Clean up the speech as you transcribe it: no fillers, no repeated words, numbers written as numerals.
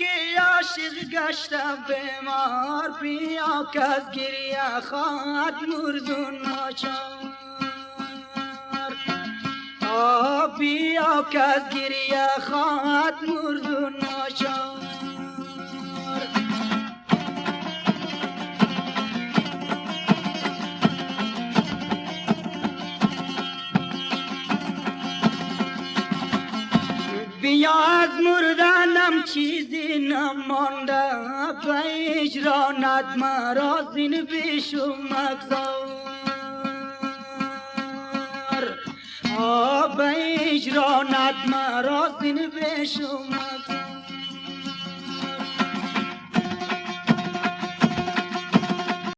که عاشق گشتم بیمار بیا که از گریه خواهد مردون ناچار بیا که از گریه خواهد مردون ناچار بیا از مردنم چیزی نمانده به اجرانت مرا زین بیشو مگذار به اجرانت مرا زین بیشو مگذار